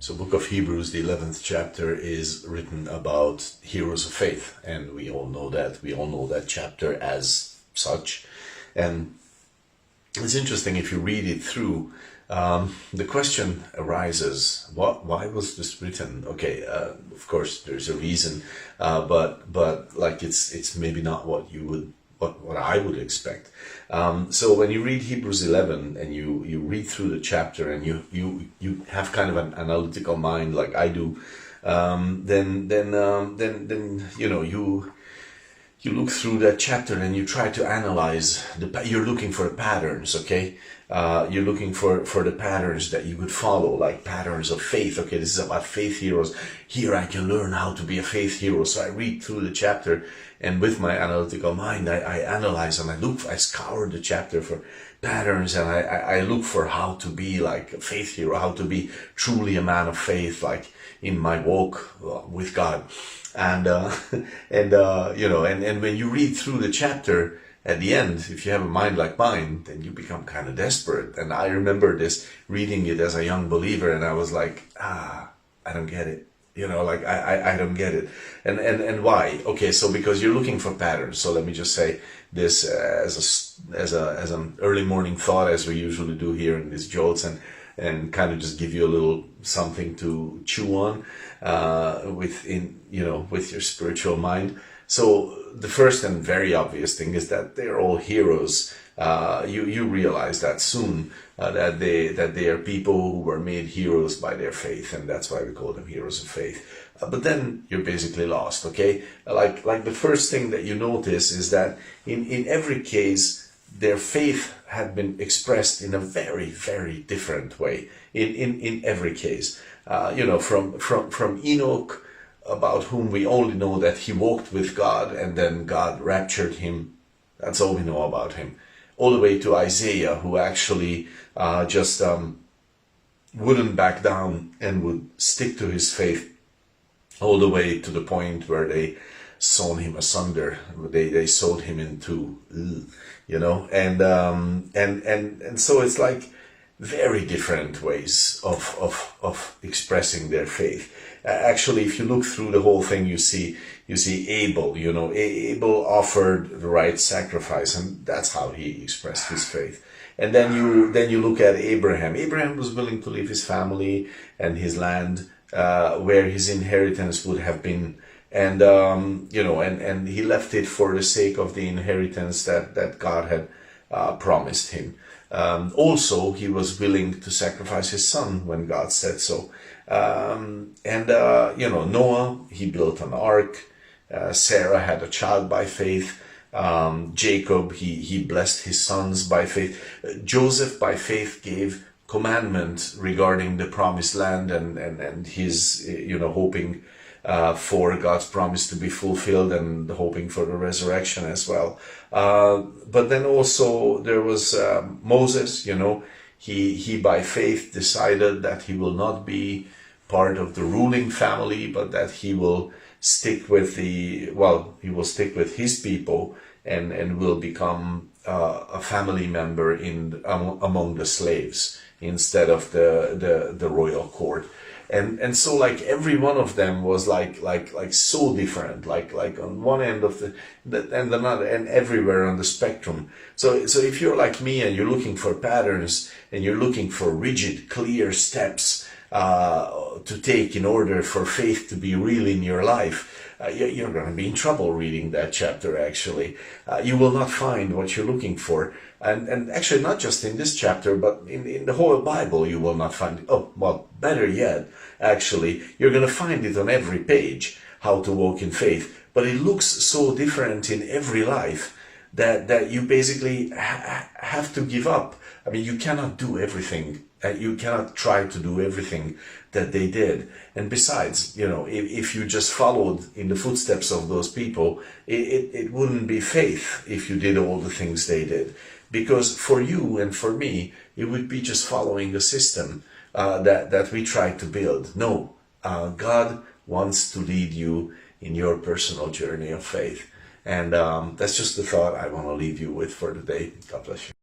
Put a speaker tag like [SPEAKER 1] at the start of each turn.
[SPEAKER 1] So book of Hebrews, the 11th chapter, is written about heroes of faith, and we all know that. We all know that chapter as such. And it's interesting, if you read it through, the question arises, why was this written? Okay, of course there's a reason, but like it's maybe not what you would what I would expect. So when you read Hebrews 11 and you read through the chapter and you have kind of an analytical mind like I do, then you know you look through that chapter and you try to analyze you're looking for patterns, okay? You're looking for the patterns that you could follow, like patterns of faith. Okay, this is about faith heroes. Here I can learn how to be a faith hero. So I read through the chapter, and with my analytical mind, I analyze and I scour the chapter for patterns, and I look for how to be like a faith hero, how to be truly a man of faith, like in my walk with God. And you know, and when you read through the chapter, at the end, if you have a mind like mine, then you become kind of desperate. And I remember this, reading it as a young believer, and I was like, I don't get it. You know, like I don't get it. And why? Okay, so because you're looking for patterns. So let me just say this as an early morning thought, as we usually do here in these jolts, and kind of just give you a little something to chew on with your spiritual mind. So the first and very obvious thing is that they're all heroes. You realize that soon, that they are people who were made heroes by their faith, and that's why we call them heroes of faith. But then you're basically lost, okay? Like the first thing that you notice is that in every case, their faith had been expressed in a very, very different way. In every case, you know, from Enoch, about whom we only know that he walked with God and then God raptured him. That's all we know about him. All the way to Isaiah, who actually just wouldn't back down and would stick to his faith, all the way to the point where they sawn him asunder. They sewed him in two, you know, and so it's like very different ways of expressing their faith. Actually, if you look through the whole thing, you see Abel. You know, Abel offered the right sacrifice, and that's how he expressed his faith. And then you look at Abraham. Abraham was willing to leave his family and his land, where his inheritance would have been, and you know, and he left it for the sake of the inheritance that God had promised him. Also, he was willing to sacrifice his son when God said so. You know, Noah, he built an ark. Sarah had a child by faith. Jacob, he blessed his sons by faith. Joseph, by faith, gave commandment regarding the promised land and his, you know, hoping for God's promise to be fulfilled and hoping for the resurrection as well. But then also there was Moses. You know, he by faith decided that he will not be part of the ruling family, but that he will stick with he will stick with his people and will become a family member among the slaves instead of the royal court. And so like every one of them was like so different, like on one end of and another, and everywhere on the spectrum. So if you're like me and you're looking for patterns and you're looking for rigid, clear steps to take in order for faith to be real in your life, you're going to be in trouble reading that chapter. Actually, you will not find what you're looking for, and actually not just in this chapter, but in the whole Bible you will not find it. Oh, well, better yet, actually, you're going to find it on every page, how to walk in faith, but it looks so different in every life that you basically have to give up. I mean, you cannot do everything. You cannot try to do everything that they did. And besides, you know, if you just followed in the footsteps of those people, it wouldn't be faith if you did all the things they did. Because for you and for me, it would be just following a system that we try to build. No, God wants to lead you in your personal journey of faith. And that's just the thought I want to leave you with for today. God bless you.